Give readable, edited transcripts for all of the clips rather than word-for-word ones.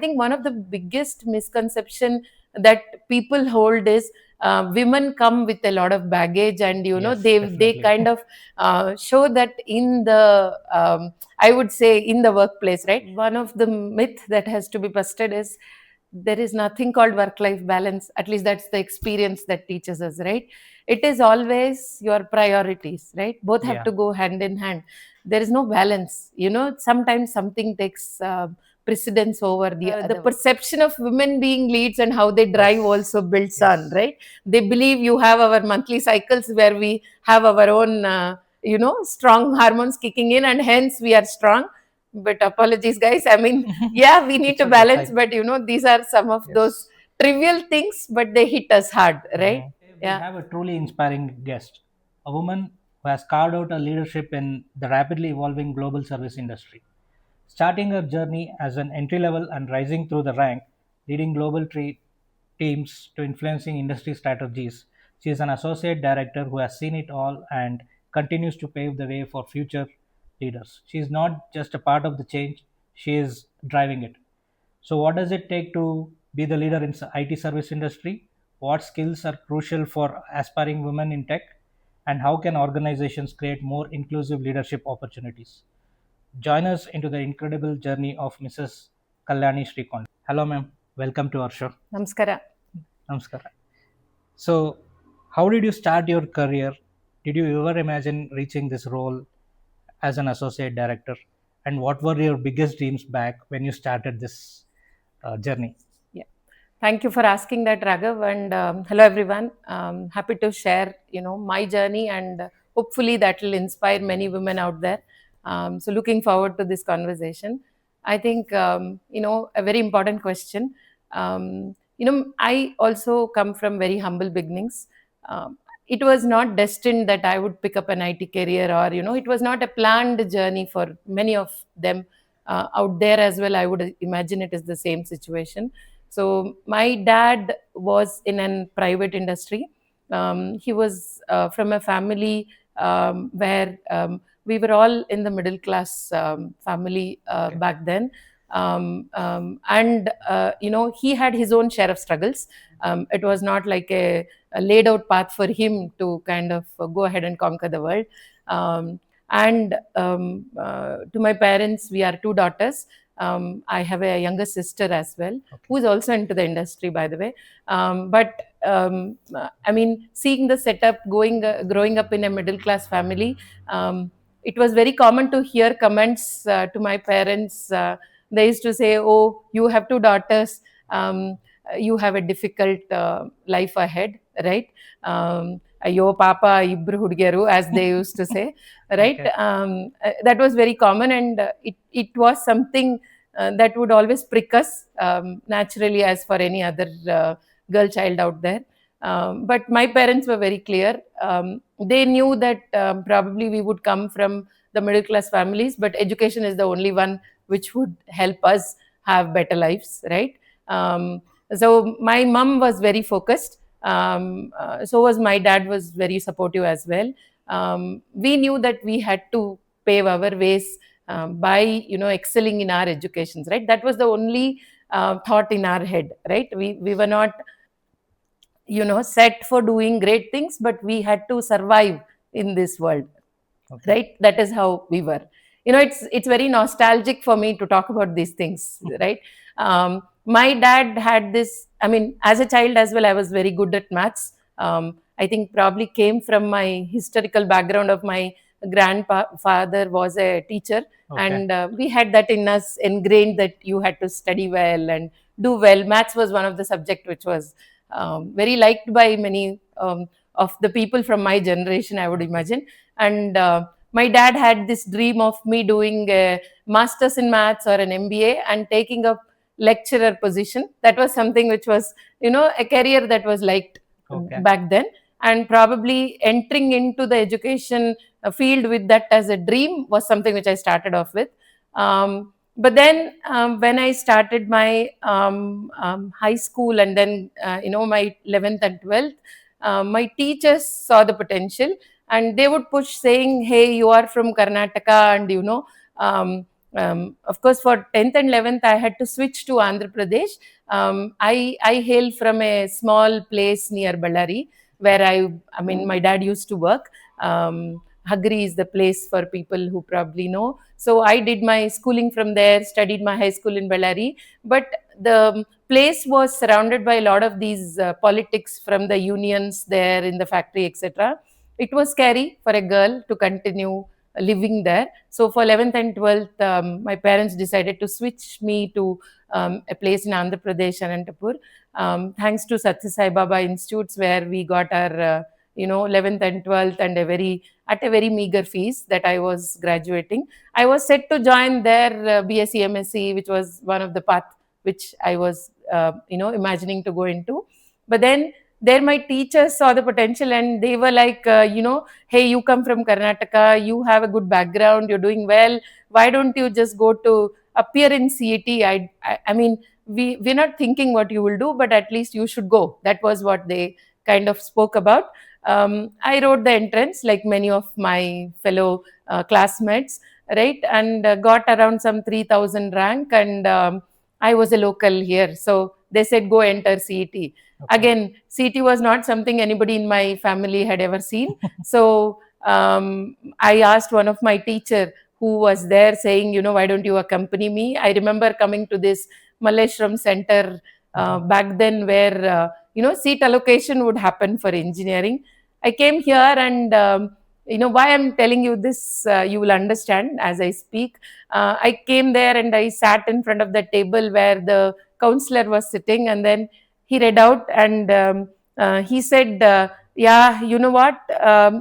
think one of the biggest misconception that people hold is women come with a lot of baggage, and Yes, they definitely. kind of show that in the I would say in the workplace, right? One of the myth that has to be busted is there is nothing called work life balance. At least that's the experience that teaches us, right? It is always your priorities, right? Both have Yeah. to go hand in hand. There is no balance. Sometimes something takes precedence over the perception of women being leads and how they drive Yes. also builds on, Yes. right? They believe you have our monthly cycles where we have our own strong hormones kicking in, and hence we are strong. But apologies, guys, I mean, yeah, we need It's to okay. balance, Fine. but these are some of those Yes. trivial things, but they hit us hard, right? We Yeah. have a truly inspiring guest, a woman who has carved out a leadership in the rapidly evolving global service industry. Starting her journey as an entry level and rising through the rank, leading global teams to influencing industry strategies, she is an associate director who has seen it all and continues to pave the way for future leaders. She is not just a part of the change, she is driving it. So, what does it take to be the leader in IT service industry? What skills are crucial for aspiring women in tech? And how can organizations create more inclusive leadership opportunities? Join us into the incredible journey of Mrs. Kalyani Srikonda. Hello, ma'am. Welcome to our show. Namaskara. Namaskar. So, how did you start your career? Did you ever imagine reaching this role as an associate director? And what were your biggest dreams back when you started this journey? Yeah. Thank you for asking that, Raghav. And hello, everyone. Happy to share, my journey, and hopefully that will inspire many women out there. So looking forward to this conversation. I think, a very important question. I also come from very humble beginnings. It was not destined that I would pick up an IT career, or, it was not a planned journey for many of them out there as well. I would imagine it is the same situation. So my dad was in a private industry. He was from a family where we were all in the middle class family Okay. back then. And he had his own share of struggles. It was not like a laid out path for him to kind of go ahead and conquer the world. And to my parents, we are two daughters. I have a younger sister as well, Okay. who is also into the industry, by the way. I mean, seeing the setup, growing up in a middle class family, it was very common to hear comments to my parents. They used to say, "Oh, you have two daughters. You have a difficult life ahead, right?" Ayo papa ibru hudgeru, as they used to say, right? Okay. That was very common, and it was something that would always prick us naturally, as for any other girl child out there. But my parents were very clear. They knew that probably we would come from the middle class families, but education is the only one which would help us have better lives, right? So my mom was very focused. So was my dad, was very supportive as well. We knew that we had to pave our ways by excelling in our educations, right? That was the only thought in our head, right? We were not set for doing great things, but we had to survive in this world, Okay. right? That is how we were. It's very nostalgic for me to talk about these things, right? My dad had this, I mean, as a child as well, I was very good at maths. I think probably came from my historical background of my grandfather was a teacher. Okay. And we had that in us ingrained, that you had to study well and do well. Maths was one of the subject which was very liked by many of the people from my generation, I would Okay. imagine. And my dad had this dream of me doing a master's in maths or an MBA and taking a lecturer position. That was something which was, a career that was liked Okay. back then. And probably entering into the education field with that as a dream was something which I started off with. But then when I started my high school, and then my 11th and 12th, my teachers saw the potential, and they would push saying, "Hey, you are from Karnataka, and um, Of course, for 10th and 11th, I had to switch to Andhra Pradesh. I hail from a small place near Ballari where I mean, my dad used to work. Hagri is the place for people who probably know. So I did my schooling from there, studied my high school in Ballari. But the place was surrounded by a lot of these politics from the unions there in the factory, etc. It was scary for a girl to continue living there. So for 11th and 12th, my parents decided to switch me to a place in Andhra Pradesh, Anantapur. Thanks to Satya Sai Baba Institutes, where we got our 11th and 12th, and at a very meager fees that I was graduating. I was set to join their BSc MSc, which was one of the path which I was imagining to go into. But then there my teachers saw the potential, and they were like, hey, you come from Karnataka, you have a good background, you're doing well. Why don't you just go to appear in CET? I mean, we're not thinking what you will do, but at least you should go. That was what they kind of spoke about. I wrote the entrance like many of my fellow classmates, right? And got around some 3,000 rank, and I was a local here. So they said, go enter CET. Okay. Again, CET was not something anybody in my family had ever seen. So I asked one of my teacher who was there saying, why don't you accompany me? I remember coming to this Malleshwaram center back then where, seat allocation would happen for engineering. I came here, and why I'm telling you this, you will understand as I speak. I came there and I sat in front of the table where the counselor was sitting, and then he read out, and he said, yeah, you know what,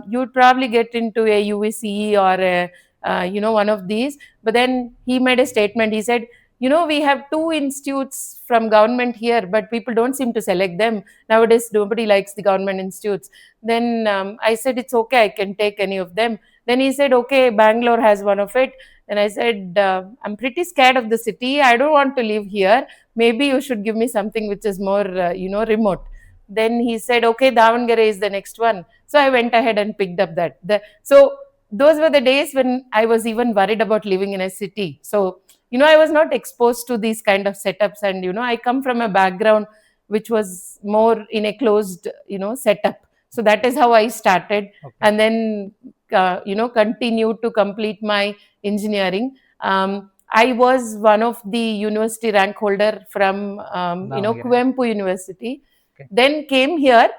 you'd probably get into a UVCE or one of these. But then he made a statement. He said, we have two institutes from government here, but people don't seem to select them nowadays. Nobody likes the government institutes. Then I said, it's okay, I can take any of them. Then he said, okay, Bangalore has one of it. And I said, I'm pretty scared of the city, I don't want to live here. Maybe you should give me something which is more remote. Then he said, okay, Davangere is the next one. So I went ahead and picked up that. So those were the days when I was even worried about living in a city. So I was not exposed to these kind of setups, and I come from a background which was more in a closed setup. So that is how I started. Okay. And then continued to complete my engineering. I was one of the university rank holder from Davangere. Kuvempu University. Okay. Then came here.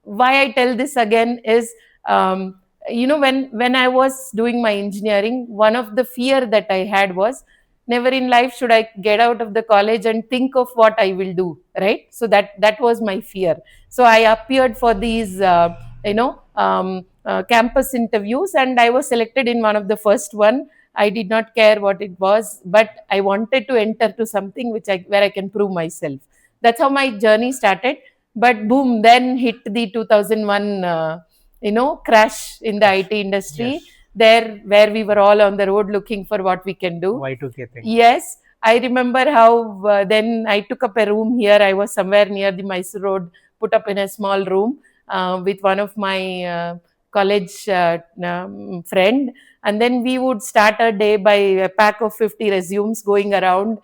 Why I tell this again is, when I was doing my engineering, one of the fear that I had was, never in life should I get out of the college and think of what I will do, right? So that was my fear. So I appeared for these campus interviews, and I was selected in one of the first one. I did not care what it was, but I wanted to enter to something where I can prove myself. That's how my journey started. But boom, then hit the 2001 crash in the IT industry. Yes. There where we were all on the road looking for what we can do. Y2K thing. Yes, I remember how then I took up a room here. I was somewhere near the Mysore Road, put up in a small room with one of my college friend. And then we would start our day by a pack of 50 resumes, going around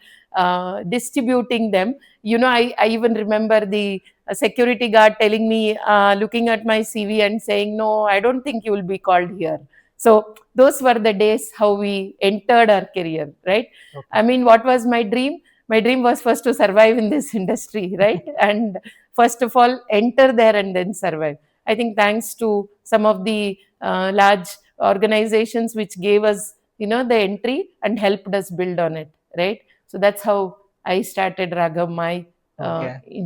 distributing them. I even remember the security guard telling me, looking at my CV and saying, no, I don't think you will be called here. So those were the days how we entered our career, right? Okay. I mean, what was my dream? My dream was first to survive in this industry, right? And first of all, enter there and then survive. I think thanks to some of the large organizations which gave us, the entry and helped us build on it, right? So that's how I started, Raghav, my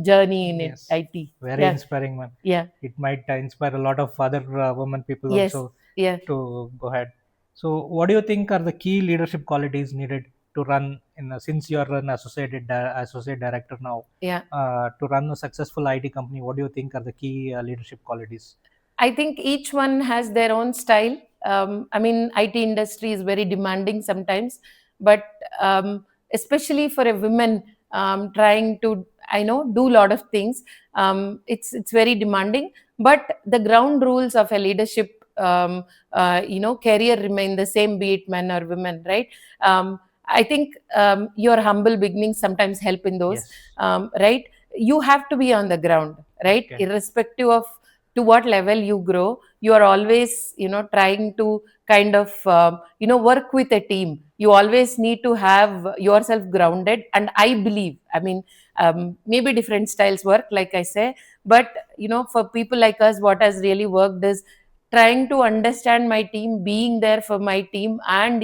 journey in Yes. IT. Very Yeah. inspiring one. Yeah. It might inspire a lot of other women people Yes. also Yeah. to go ahead. So what do you think are the key leadership qualities needed to run since you're an associate director now, Yeah. to run a successful IT company? What do you think are the key leadership qualities? I think each one has their own style. I mean, IT industry is very demanding sometimes, but especially for a woman trying to, do a lot of things, it's very demanding. But the ground rules of a leadership career remain the same, be it men or women, right? I think your humble beginnings sometimes help in those, Yes. right? You have to be on the ground, right? Okay. Irrespective of to what level you grow, you are always, trying to kind of, work with a team. You always need to have yourself grounded. And I believe, I mean, maybe different styles work, like I say, but, for people like us, what has really worked is trying to understand my team, being there for my team, and,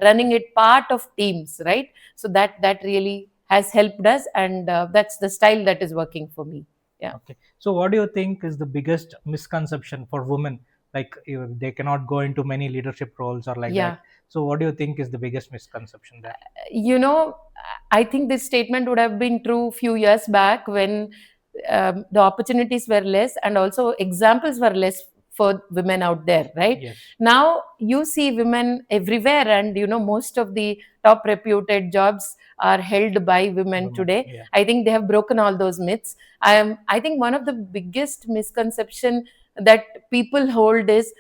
running it part of teams, right? So that really has helped us, and that's the style that is working for me. Yeah. Okay. So, what do you think is the biggest misconception for women? Like, they cannot go into many leadership roles or like Yeah. that. So, what do you think is the biggest misconception there? you know I think this statement would have been true few years back when the opportunities were less, and also examples were less for women out there, right? Yes. Now you see women everywhere, and most of the top reputed jobs are held by women Women. today. Yeah. I think they have broken all those myths. I think one of the biggest misconception that people hold is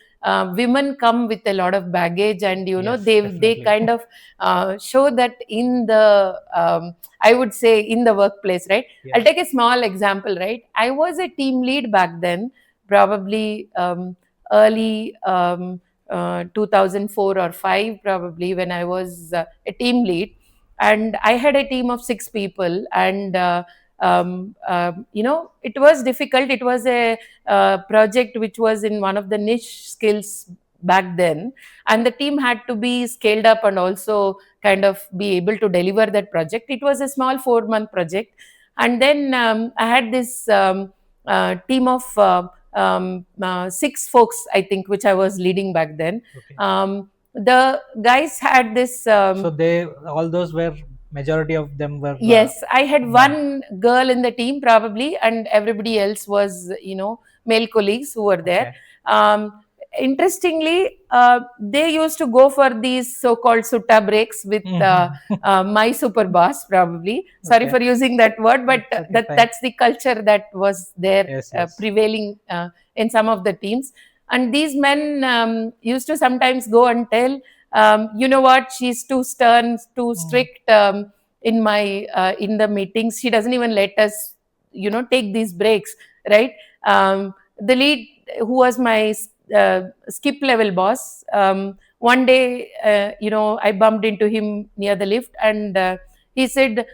women come with a lot of baggage, and Yes, they definitely. kind of show that in the I would say in the workplace, right? Yeah. I'll take a small example, right? I was a team lead back then, probably early 2004 or 5, probably, when I was a team lead, and I had a team of 6 people. And it was difficult. It was a project which was in one of the niche skills back then, and the team had to be scaled up and also kind of be able to deliver that project. It was a small 4-month project. And then I had this team of 6 folks, I think, which I was leading back then. Okay. The guys had this So, they all those were majority of them were. yes, I had men. one girl in the team probably, and everybody else was, male colleagues who were there. Okay. Interestingly, they used to go for these so-called sutta breaks with my super boss, probably. Sorry Okay. for using that word, but It's okay, fine. that's the culture that was there, Yes, yes. prevailing in some of the teams. And these men used to sometimes go and tell, you know what, she's too stern, too strict. In the meetings, she doesn't even let us take these breaks, right? The lead, who was my skip level boss, one day, I bumped into him near the lift, and he said,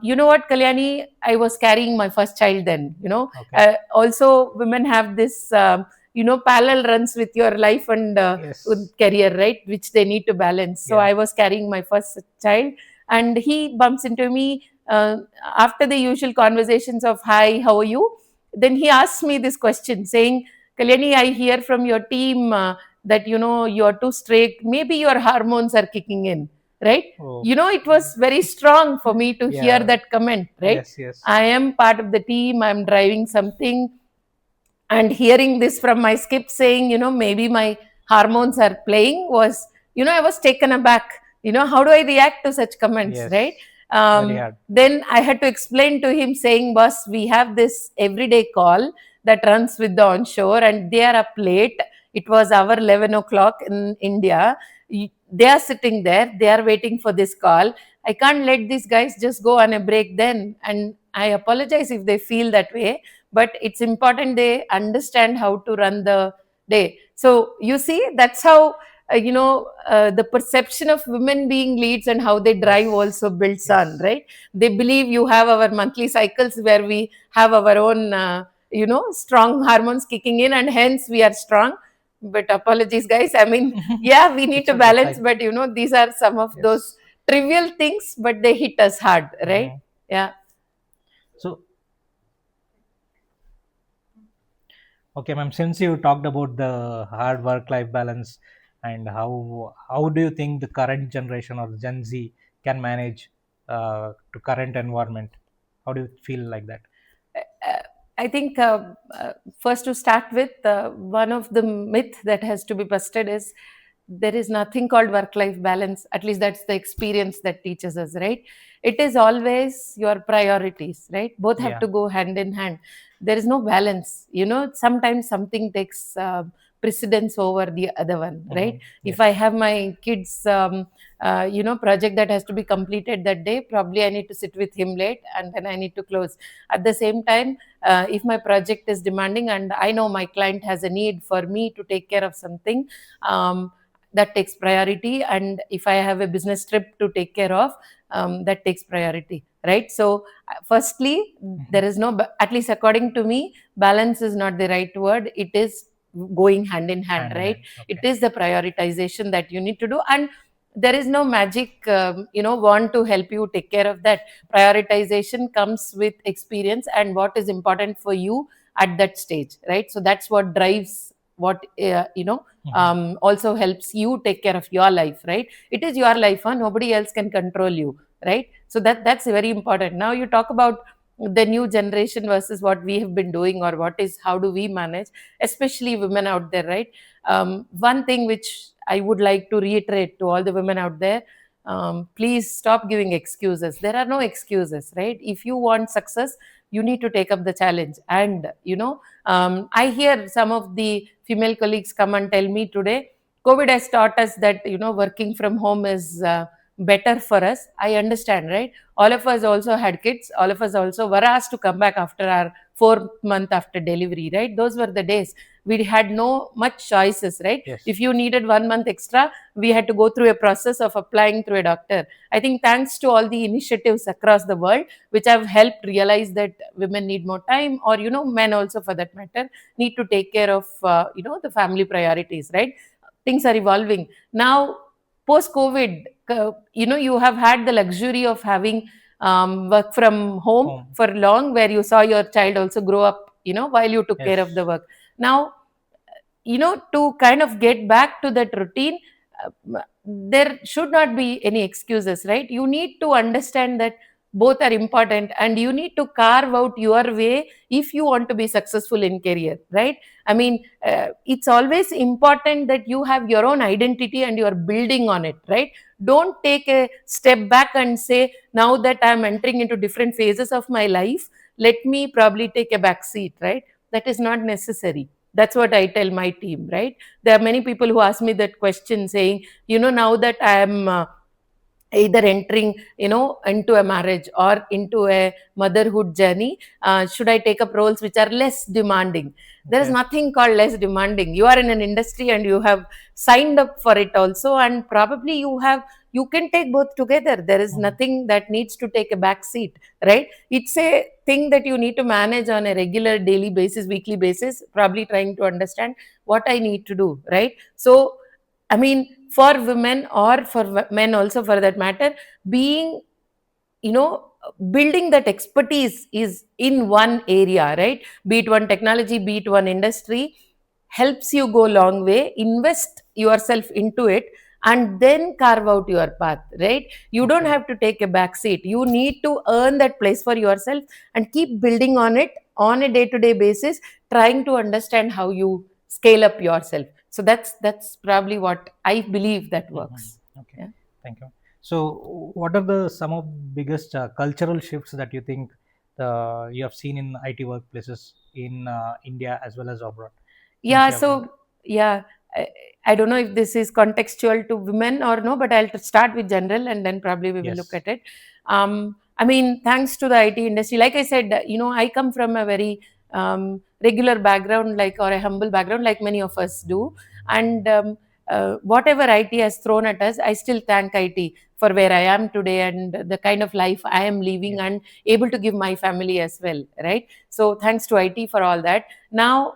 you know what, Kalyani, I was carrying my first child then. Okay. Also, women have this parallel runs with your life and Yes. with career, right, which they need to balance. So Yeah. I was carrying my first child, and he bumps into me after the usual conversations of, hi, how are you? Then he asks me this question, saying, Kalyani, I hear from your team that you're too strict, maybe your hormones are kicking in, right? Oh. It was very strong for me to hear Yeah. that comment, right? Yes, yes. I am part of the team, I'm driving something, and hearing this from my skip saying, maybe my hormones are playing, was, I was taken aback. How do I react to such comments, Yes. right? Very hard. Then I had to explain to him, saying, boss, we have this everyday call that runs with the onshore, and they are up late. It was our 11 o'clock in India. They are sitting there, they are waiting for this call. I can't let these guys just go on a break then. And I apologize if they feel that way, but it's important they understand how to run the day. So you see, that's how the perception of women being leads and how they drive Yes. also builds Yes. on, right? They believe you have our monthly cycles where we have our own strong hormones kicking in, and hence we are strong. But apologies, guys, I mean, yeah, we need It's to okay, balance, fine. but these are some of those Yes. trivial things, but they hit us hard, right? Yeah. So, okay, ma'am, since you talked about the hard work-life balance and how do you think the current generation or Gen Z can manage to current environment? How do you feel like that? uh, I think first to start with, one of the myth that has to be busted is there is nothing called work-life balance. At least that's the experience that teaches us, right? It is always your priorities, right? Both have Yeah. to go hand in hand. There is no balance. Sometimes something takes precedence over the other one, right? Yes. If I have my kids project that has to be completed that day, probably I need to sit with him late and then I need to close. At the same time, if my project is demanding and I know my client has a need for me to take care of something, that takes priority. And if I have a business trip to take care of, that takes priority, right? So firstly, there is no, at least according to me, balance is not the right word. It is going hand in hand, right? It is the prioritization that you need to do, and there is no magic wand to help you take care of that. Prioritization comes with experience and what is important for you at that stage, right? So that's what drives what also helps you take care of your life, right? It is your life, huh? Nobody else can control you, right? So that's very important. Now you talk about the new generation versus what we have been doing, or how do we manage, especially women out there, right? One thing which I would like to reiterate to all the women out there, please stop giving excuses. There are no excuses, right? If you want success, you need to take up the challenge. And I hear some of the female colleagues come and tell me today, COVID has taught us that working from home is better for us. I understand, right? All of us also had kids. All of us also were asked to come back after our 4th month after delivery, right? Those were the days. We had no much choices, right? Yes. If you needed 1 month extra, we had to go through a process of applying through a doctor. I think thanks to all the initiatives across the world, which have helped realize that women need more time, or men also for that matter, need to take care of the family priorities, right? Things are evolving now. Post COVID, you have had the luxury of having work from home for long, where you saw your child also grow up while you took care of the work. Now, to kind of get back to that routine, there should not be any excuses, right? You need to understand that both are important, and you need to carve out your way if you want to be successful in career, right? I mean, it's always important that you have your own identity and you are building on it, right? Don't take a step back and say, now that I'm entering into different phases of my life, let me probably take a back seat, right? That is not necessary. That's what I tell my team, right? There are many people who ask me that question, saying, now that I am either entering into a marriage or into a motherhood journey, should I take up roles which are less demanding? There is nothing called less demanding. You are in an industry and you have signed up for it also, and probably you can take both together. There is nothing that needs to take a back seat, right? It's a thing that you need to manage on a regular daily basis, weekly basis, probably trying to understand what I need to do, right? So I mean, for women or for men also for that matter, being, building that expertise is in one area, right? Be it one technology, be it one industry, helps you go a long way. Invest yourself into it and then carve out your path, right? You don't have to take a back seat. You need to earn that place for yourself and keep building on it on a day-to-day basis, trying to understand how you scale up yourself. So that's probably what I believe that works. Okay. Yeah. Thank you. So what are some of biggest cultural shifts that you think you have seen in IT workplaces in India as well as abroad? Yeah. So yeah, I don't know if this is contextual to women or no, but I'll start with general and then probably we will look at it. I mean, thanks to the IT industry, like I said, I come from a very regular background, or a humble background, like many of us do. And whatever IT has thrown at us, I still thank IT for where I am today and the kind of life I am living and able to give my family as well, right? So thanks to IT for all that. Now,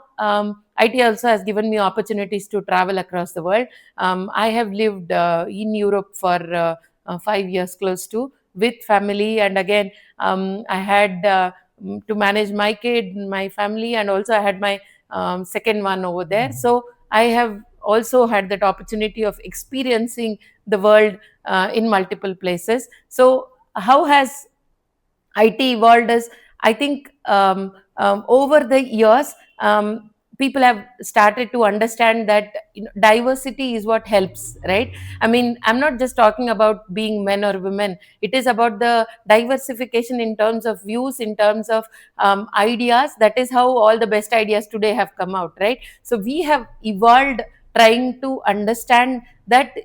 IT also has given me opportunities to travel across the world. I have lived in Europe for 5 years close to, with family. And again, I had to manage my kid, my family, and also I had my second one over there. So I have also had that opportunity of experiencing the world in multiple places. So how has IT evolved? As I think over the years, people have started to understand that diversity is what helps, right? I mean, I'm not just talking about being men or women. It is about the diversification in terms of views, in terms of ideas. That is how all the best ideas today have come out, right? So we have evolved trying to understand that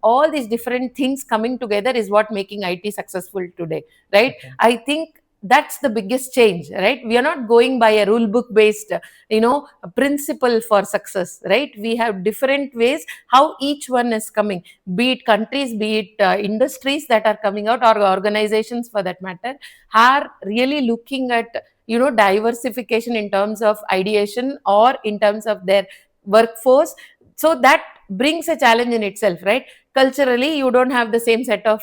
all these different things coming together is what making IT successful today, right? Okay. I think that's the biggest change, right? We are not going by a rule book based principle for success, right? We have different ways how each one is coming, be it countries, be it industries that are coming out, or organizations for that matter, are really looking at diversification in terms of ideation or in terms of their workforce. So that brings a challenge in itself, right? Culturally, you don't have the same set of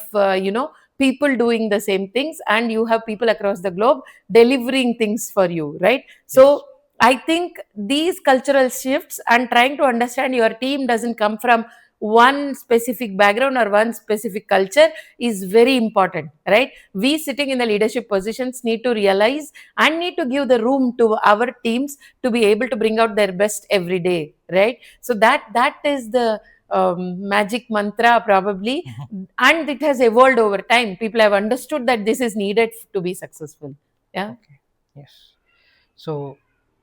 people doing the same things, and you have people across the globe delivering things for you, right? Yes. So I think these cultural shifts and trying to understand your team doesn't come from one specific background or one specific culture is very important, right? We sitting in the leadership positions need to realize and need to give the room to our teams to be able to bring out their best every day, right? So that is the magic mantra probably, Mhm. and it has evolved over time. People have understood that this is needed to be successful. Yeah. Okay. Yes. So,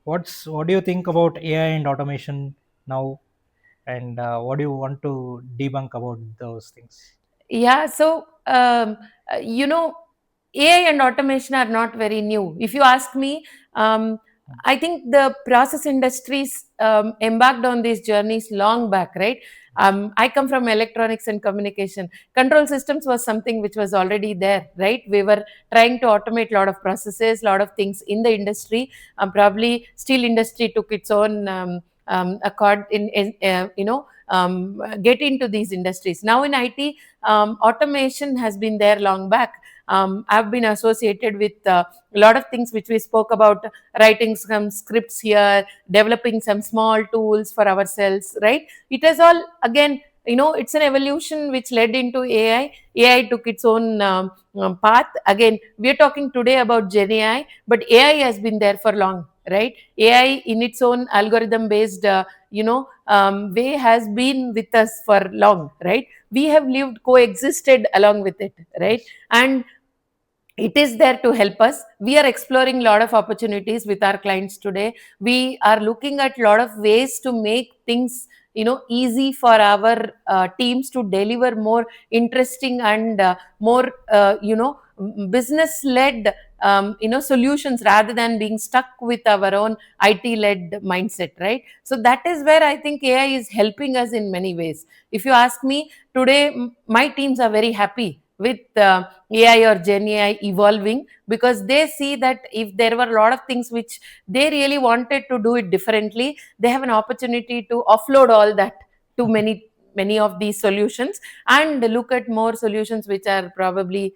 what do you think about AI and automation now, and what do you want to debunk about those things? Yeah, so AI and automation are not very new. If you ask me, I think the process industries embarked on these journeys long back, right? I come from electronics and communication. Control systems was something which was already there, right? We were trying to automate a lot of processes, a lot of things in the industry. Probably steel industry took its own accord get into these industries. Now in IT, automation has been there long back. I've been associated with a lot of things which we spoke about, writing some scripts here, developing some small tools for ourselves, right? It has all, again, it's an evolution which led into AI. AI took its own path. Again, we're talking today about Gen AI, but AI has been there for long, right? AI in its own algorithm based, way has been with us for long, right? We have lived, coexisted along with it, right? Yes. And it is there to help us. We are exploring a lot of opportunities with our clients today. We are looking at a lot of ways to make things easy for our teams to deliver more interesting and more business led solutions, rather than being stuck with our own IT led mindset, right? So that is where I think AI is helping us in many ways. If you ask me today, my teams are very happy with AI or Gen AI evolving, because they see that if there were a lot of things which they really wanted to do it differently, they have an opportunity to offload all that to many of these solutions and look at more solutions which are probably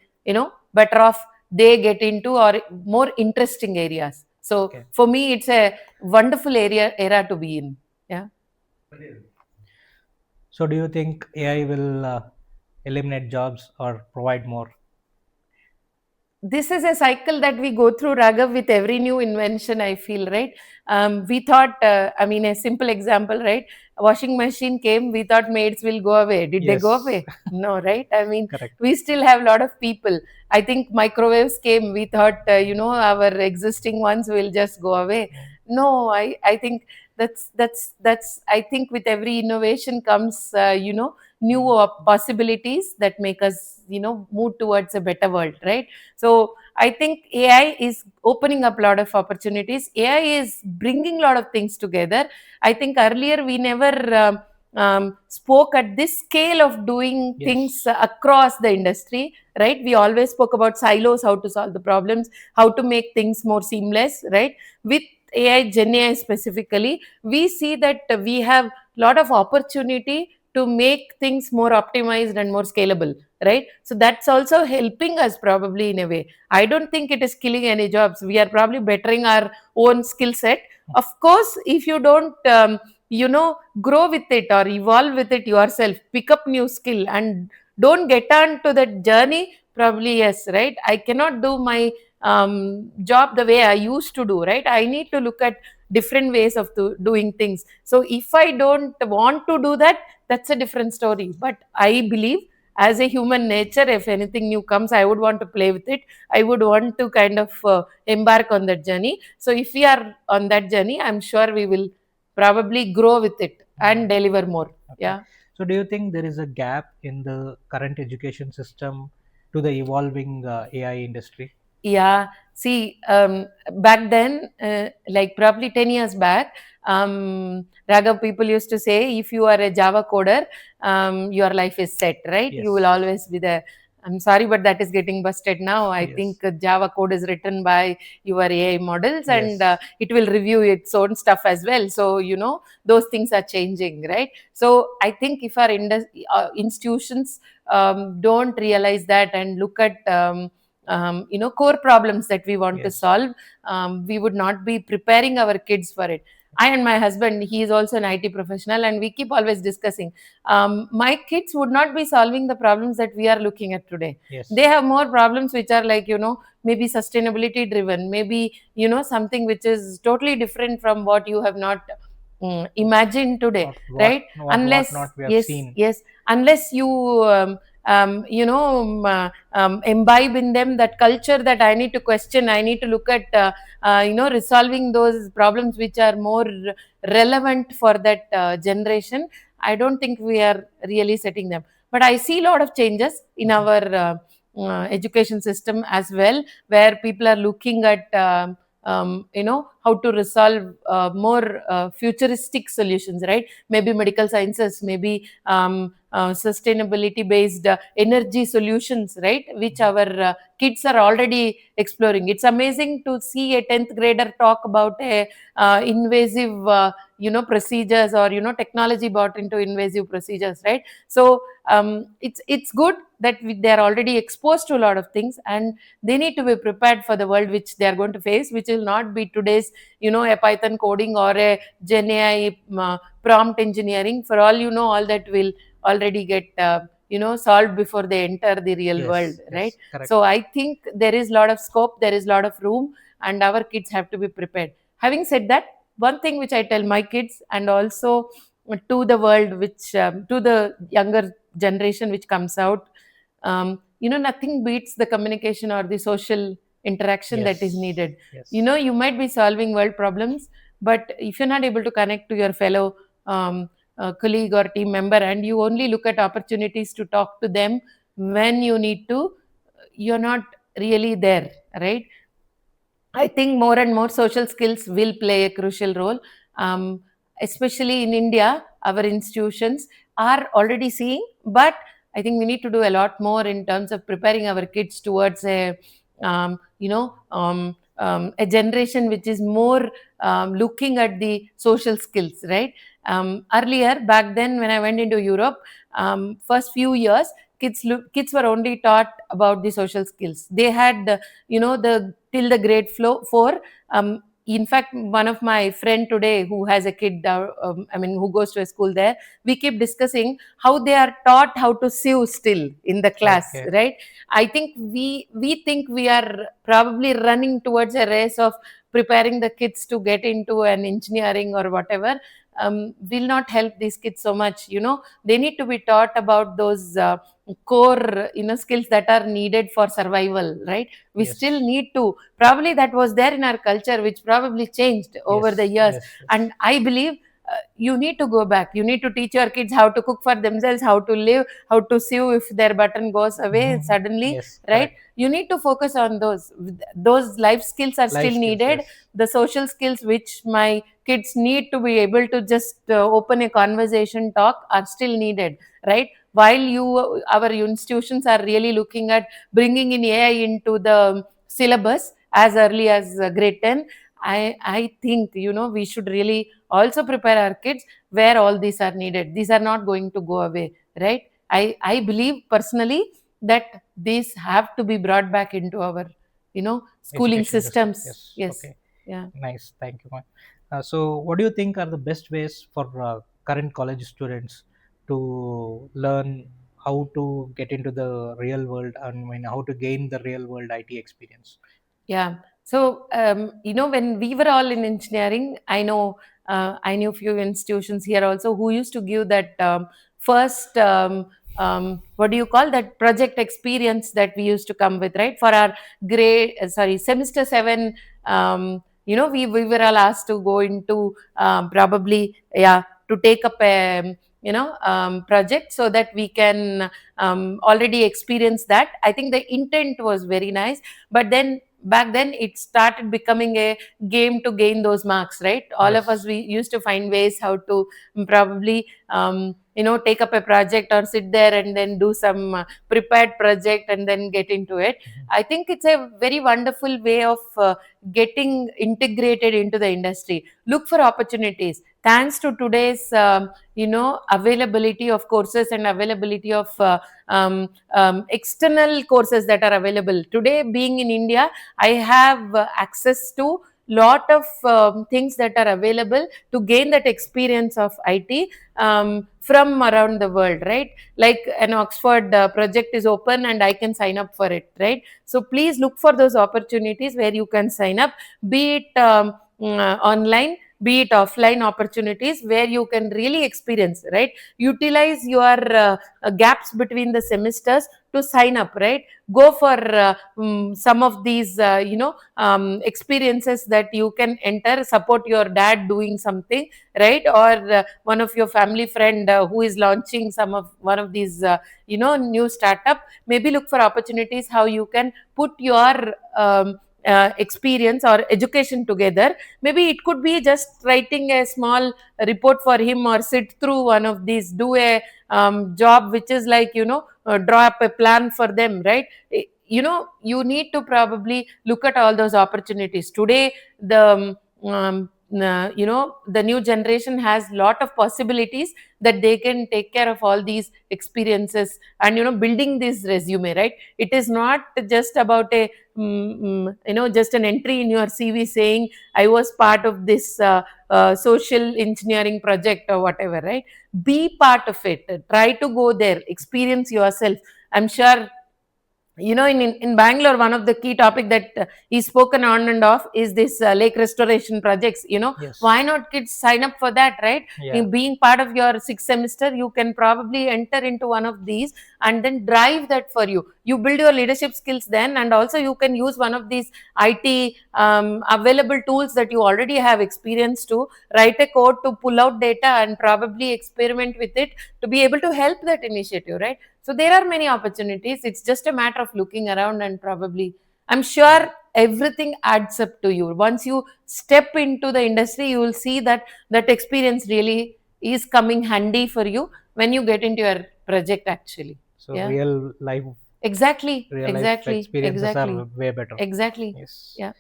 better off they get into, or more interesting areas. So Okay. for me, it's a wonderful era to be in. Yeah. So, do you think AI will eliminate jobs or provide more? This is a cycle that we go through, Raghav, with every new invention, I feel, right? We thought, I mean, a simple example, right? Washing machine came, we thought maids will go away. Did they go Yes. away? No, right? I mean, Correct. we still have a lot of people. I think microwaves came, we thought, our existing ones will just go away. No, I think that's I think with every innovation comes new possibilities that make us move towards a better world, right? So I think AI is opening up a lot of opportunities. AI is bringing a lot of things together. I think earlier we never spoke at this scale of doing things Yes. across the industry, right? We always spoke about silos, how to solve the problems, how to make things more seamless, right? With AI, Gen AI specifically, we see that we have a lot of opportunity to make things more optimized and more scalable, right? So that's also helping us probably in a way. I don't think it is killing any jobs. We are probably bettering our own skill set. Of course, if you don't grow with it or evolve with it yourself, pick up new skill and don't get on to that journey, probably yes, right? I cannot do my job the way I used to do, right? I need to look at different ways of doing things. So if I don't want to do that, that's a different story. But I believe, as a human nature, if anything new comes, I would want to play with it. I would want to kind of embark on that journey. So if we are on that journey, I'm sure we will probably grow with it and deliver more. Okay. Yeah. So, do you think there is a gap in the current education system to the evolving AI industry? Yeah, see, back then, like probably 10 years back, Raghav, people used to say, if you are a Java coder, your life is set, right? You will Yes. always be there. I'm sorry, but that is getting busted now. I Yes. think Java code is written by your AI models, and Yes. it will review its own stuff as well. So, those things are changing, right? So, I think if our institutions don't realize that and look at core problems that we want to Yes. solve, we would not be preparing our kids for it. I and my husband, he is also an IT professional, and we keep always discussing. My kids would not be solving the problems that we are looking at today. Yes. They have more problems which are like, maybe sustainability driven, maybe, something which is totally different from what you have not imagined today, What right? what Unless, not we have yes, seen. yes, unless you imbibe in them that culture that I need to question, I need to look at, resolving those problems which are more relevant for that generation. I don't think we are really setting them. But I see a lot of changes in our education system as well, where people are looking at, how to resolve more futuristic solutions, right? Maybe medical sciences, maybe sustainability based energy solutions, right, which our kids are already exploring. It's amazing to see a 10th grader talk about a invasive procedures, or technology brought into invasive procedures, right? So it's good that they are already exposed to a lot of things, and they need to be prepared for the world which they are going to face, which will not be today's, a Python coding or a Gen AI prompt engineering. For all you know, all that will already get solved before they enter the real world, Yes. right? Yes. Correct. So I think there is a lot of scope, there is a lot of room, and our kids have to be prepared. Having said that, one thing which I tell my kids, and also to the world, which to the younger generation which comes out, nothing beats the communication or the social interaction that is Yes. needed. Yes. You might be solving world problems, but if you're not able to connect to your fellow colleague or team member, and you only look at opportunities to talk to them when you need to, you're not really there, right? I think more and more social skills will play a crucial role, especially in India. Our institutions are already seeing, but I think we need to do a lot more in terms of preparing our kids towards a generation which is more looking at the social skills, right? Earlier, back then, when I went into Europe, first few years, kids were only taught about the social skills. They had the till the grade flow 4. In fact, one of my friend today who has a kid, who goes to a school there, we keep discussing how they are taught how to sew still in the class, Okay. right? I think we think we are probably running towards a race of preparing the kids to get into an engineering or whatever. Will not help these kids so much. They need to be taught about those core skills that are needed for survival, right? We still Yes. need to, probably that was there in our culture, which probably changed over the Yes. years. Yes. Yes. And I believe you need to go back, you need to teach your kids how to cook for themselves, how to live, how to sew if their button goes away Mhm. suddenly, Yes. right? Correct. You need to focus on those life skills are Life still skills. needed. Yes. The social skills which my kids need to be able to just open a conversation, talk, are still needed, right? While our institutions are really looking at bringing in AI into the syllabus as early as grade 10, I think we should really also prepare our kids where all these are needed. These are not going to go away, right? I believe personally that these have to be brought back into our schooling Education system. systems. Yes. Yes. Okay. Yeah. Nice. Thank you, ma'am. So, what do you think are the best ways for current college students to learn how to get into the real world and how to gain the real world IT experience? Yeah. So, when we were all in engineering, I knew few institutions here also who used to give that first, what do you call that, project experience that we used to come with, right? For our semester seven, we were all asked to go into, probably, yeah, to take up a, project so that we can already experience that. I think the intent was very nice, but then back then it started becoming a game to gain those marks, right? All of us, Yes. we used to find ways how to probably take up a project or sit there and then do some prepared project and then get into it. Mhm. I think it's a very wonderful way of getting integrated into the industry. Look for opportunities. Thanks to today's availability of courses and availability of external courses that are available today. Being in India, I have access to lot of things that are available to gain that experience of IT from around the world, right? Like an Oxford project is open and I can sign up for it, right? So please look for those opportunities where you can sign up, be it online, be it offline opportunities where you can really experience, right? Utilize your gaps between the semesters to sign up, right? Go for some of these experiences that you can enter, support your dad doing something, right? Or one of your family friend who is launching one of these new startup. Maybe look for opportunities how you can put your experience or education together. Maybe it could be just writing a small report for him, or sit through one of these, do a job which is like, draw up a plan for them, right? You need to probably look at all those opportunities today. The new generation has lot of possibilities that they can take care of all these experiences and building this resume, right? It is not just about a just an entry in your CV saying I was part of this social engineering project or whatever, right? Be part of it, try to go there, experience yourself. I'm sure in Bangalore, one of the key topic that is spoken on and off is this lake restoration projects. Why Yes. not kids sign up for that, right? Yeah. In being part of your sixth semester, you can probably enter into one of these and then drive that for you. You build your leadership skills then, and also you can use one of these IT available tools that you already have experience to write a code to pull out data and probably experiment with it to be able to help that initiative, right? So there are many opportunities. It's just a matter of looking around, and probably, I'm sure everything adds up to you. Once you step into the industry, you will see that that experience really is coming handy for you when you get into your project actually. So Yeah. Exactly. real life Exactly. experiences are Exactly. way better. Exactly. Yes. Yeah.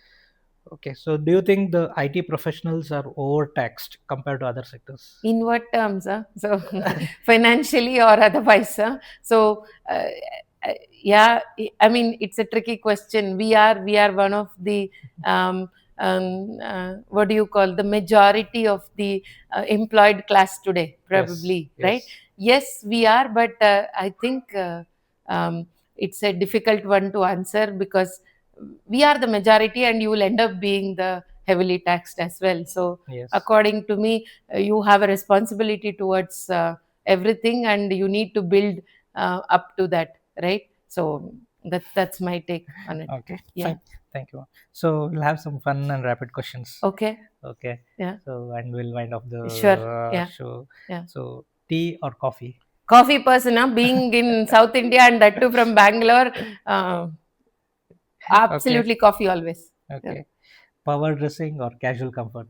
Okay. So do you think the IT professionals are overtaxed compared to other sectors? In what terms? So financially or otherwise? So yeah, I mean, it's a tricky question. We are one of the what do you call, the majority of the employed class today, Yes. probably, right? Yes. Yes, we are, but I think it's a difficult one to answer, because we are the majority and you will end up being the heavily taxed as well. So Yes. according to me, you have a responsibility towards everything, and you need to build up to that, right? So that's my take on it. Okay. Yeah. Fine. Thank you. So we'll have some fun and rapid questions. Okay. Okay. Yeah. So and we'll wind up the Sure. Yeah. show. Yeah. So tea or coffee? Coffee person, being in South India and that too from Bangalore, Okay. absolutely coffee always. Yeah. Okay. Power dressing or casual comfort?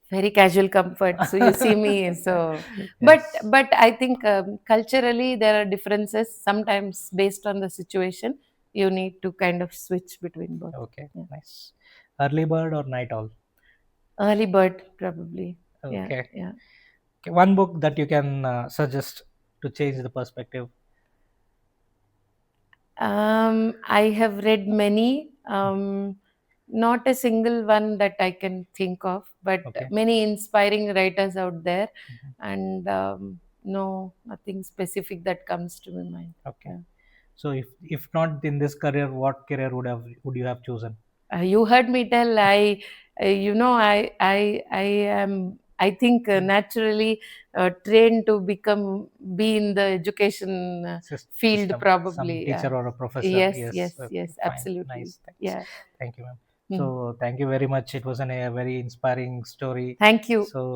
Very casual comfort. So you see me. So, but Yes. but I think culturally there are differences. Sometimes based on the situation, you need to kind of switch between both. Okay. Yeah. Nice. Early bird or night owl? Early bird, probably. Yeah. Okay. Yeah. Okay. One book that you can suggest to change the perspective. I have read many. Not a single one that I can think of, but Okay. many inspiring writers out there, Mhm. and no, nothing specific that comes to my mind. Okay. Yeah. So if not in this career, what career would you have chosen? You heard me tell. I am. I think naturally trained to be in the education field, System, some probably. teacher or a professor. Yes, Yes, yes, okay, yes, fine, absolutely. nice, thanks. Yeah. Thank you, ma'am. Hmm. So thank you very much. It was a very inspiring story. Thank you. So